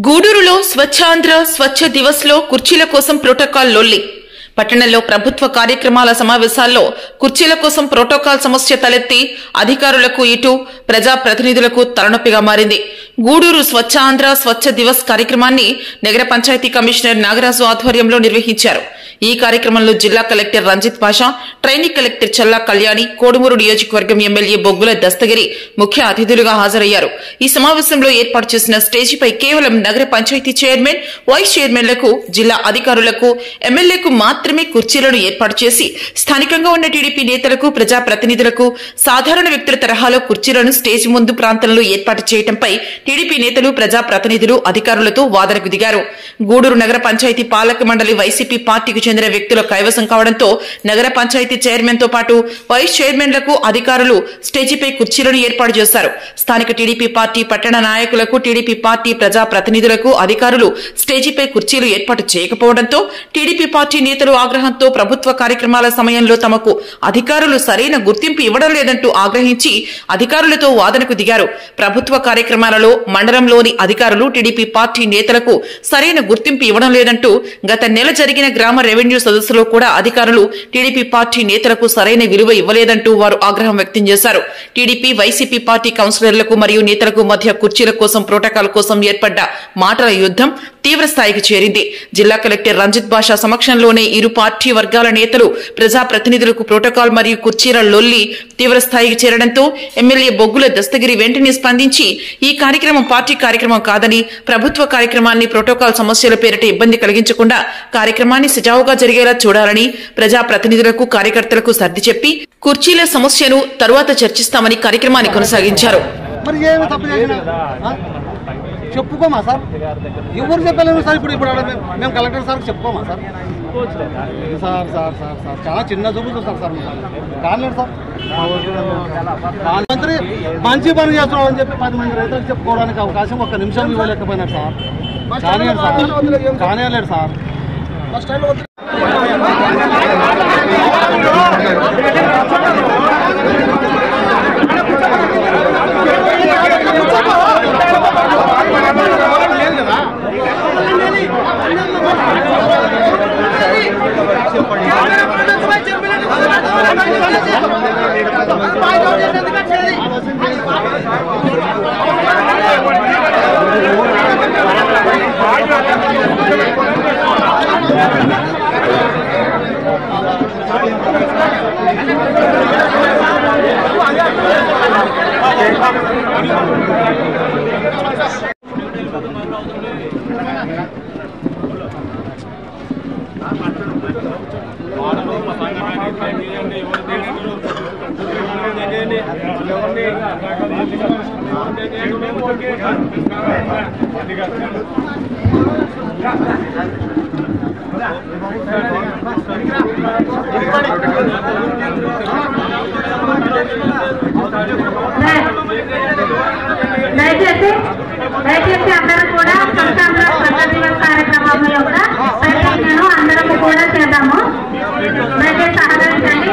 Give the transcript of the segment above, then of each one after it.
గూడూరులో స్వచ్ఛాంధ్ర స్వచ్ఛ దివస్ లో కుర్చీల కోసం ప్రోటోకాల్ లొల్లి. పట్టణంలో ప్రభుత్వ కార్యక్రమాల సమావేశాల్లో కుర్చీల కోసం ప్రోటోకాల్ సమస్య తలెత్తి అధికారులకు ఇటు ప్రజా ప్రతినిధులకు తలనొప్పిగా మారింది. గూడూరు స్వచ్ఛాంధ్ర స్వచ్ఛ దివస్ కార్యక్రమాన్ని నగర పంచాయతీ కమిషనర్ నాగరాజు ఆధ్వర్యంలో నిర్వహించారు. ఈ కార్యక్రమంలో జిల్లా collector Ranjith Pasha, training collector Challa Kalyani, Kodumur నియోజకవర్గం ఎమ్మెల్యే బొగ్గుల దస్తగిరి ముఖ్య అతిథులుగా హాజరయ్యారు. ఈ సమావేశంలో ఏర్పాటు చేసిన స్టేజిపై కేవలం నగర పంచాయతీ చైర్మన్, వైస్ చైర్మన్లకు, జిల్లా అధికారులకు, ఎమ్మెల్యేకు మాత్రమే కుర్చీలను ఏర్పాటు చేసి స్థానికంగా ఉన్న టీడీపీ నేతలకు, ప్రజాప్రతినిధులకు సాధారణ వ్యక్తుల తరహాలో కుర్చీలను స్టేజ్ ముందు ప్రాంతంలో ఏర్పాటు చేయడంపై టీడీపీ నేతలు, ప్రజాప్రతినిధులు అధికారులతో వాదనకు దిగారు. గూడూరు నగర పంచాయతీ పాలక మండలి వైసీపీ పార్టీకి చెందిన వ్యక్తుల కైవసం కావడంతో నగర పంచాయతీ చైర్మన్ తో పాటు వైస్ చైర్మన్లకు అధికారులు స్టేజీపై కుర్చీలను ఏర్పాటు చేశారు. స్థానిక టీడీపీ పార్టీ పట్టణ నాయకులకు, టీడీపీ పార్టీ ప్రజాప్రతినిధులకు అధికారులు స్టేజీపై కుర్చీలు ఏర్పాటు చేయకపోవడంతో టీడీపీ పార్టీ నేతలు ఆగ్రహంతో ప్రభుత్వ కార్యక్రమాల సమయంలో తమకు అధికారులు సరైన గుర్తింపు ఇవ్వడం లేదంటూ ఆగ్రహించి అధికారులతో వాదనకు దిగారు. ప్రభుత్వ కార్యక్రమాలలో మండలంలోని అధికారులు టీడీపీ పార్టీ నేతలకు సరైన గుర్తింపు ఇవ్వడం లేదంటూ గత నెల జరిగిన గ్రామ రెవెన్యూ సదస్సులో కూడా అధికారులు టీడీపీ పార్టీ నేతలకు సరైన విలువ ఇవ్వలేదంటూ వారు ఆగ్రహం వ్యక్తం చేశారు. టీడీపీ, వైసీపీ పార్టీ కౌన్సిలర్లకు మరియు నేతలకు మధ్య కుర్చీల కోసం ప్రోటోకాల్ కోసం ఏర్పడ్డ మాటల యుద్దం తీవ్రస్థాయికి చేరింది. జిల్లా కలెక్టర్ రంజిత్ బాషా సమక్షంలోనే ఇరు పార్టీ వర్గాల నేతలు, ప్రజాప్రతినిధులకు ప్రోటోకాల్ మరియు కుర్చీల లొల్లి తీవ్రస్థాయికి చేరడంతో ఎమ్మెల్యే బొగ్గుల దస్తగిరి వెంటనే స్పందించి ఈ కార్యక్రమం పార్టీ కార్యక్రమం కాదని, ప్రభుత్వ కార్యక్రమాన్ని ప్రోటోకాల్ సమస్యల పేరిట ఇబ్బంది కలిగించకుండా కార్యక్రమాన్ని సజావుగా జరిగేలా చూడాలని ప్రజాప్రతినిధులకు, కార్యకర్తలకు సర్ది చెప్పి కుర్చీల సమస్యను తరువాత చర్చిస్తామని కార్యక్రమాన్ని కొనసాగించారు. చెప్పుకోమా సార్, ఎవరు చెప్పలేము సార్. ఇప్పుడు మేము కలెక్టర్ సార్కి చెప్పుకోమా sir? Sir sir sir sir చాలా చిన్న చూపు చూస్తారు సార్. కాలేదు సార్, మంత్రి మంచి పని చేస్తున్నాం అని చెప్పి 10 మంది రైతులకు చెప్పుకోవడానికి అవకాశం ఒక్క నిమిషం ఇవ్వలేకపోయినారు సార్. కానియలేదు సార్. దయచేసి అందరూ కూడా స్వచ్ఛాంధ్ర స్వచ్ఛ దివస్ కార్యక్రమంలో కూడా ప్రయత్నం అందరము కూడా చేద్దాము. దయచేసి సహకరించండి.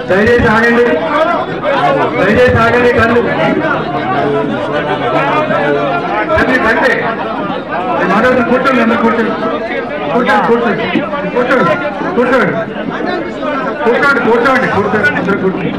దయచేసి ఆగండి, దయచేసి ఆగండి. కళ్ళు కంటే మాట్లాడుతూ కూర్చోండి, అందరు కూర్చోండి, కూర్చోండి, కూర్చోండి, కూర్చోండి, కూర్చోండి, కూర్చోండి, కూర్చోండి, కూర్చోండి, అందరు కూర్చోండి.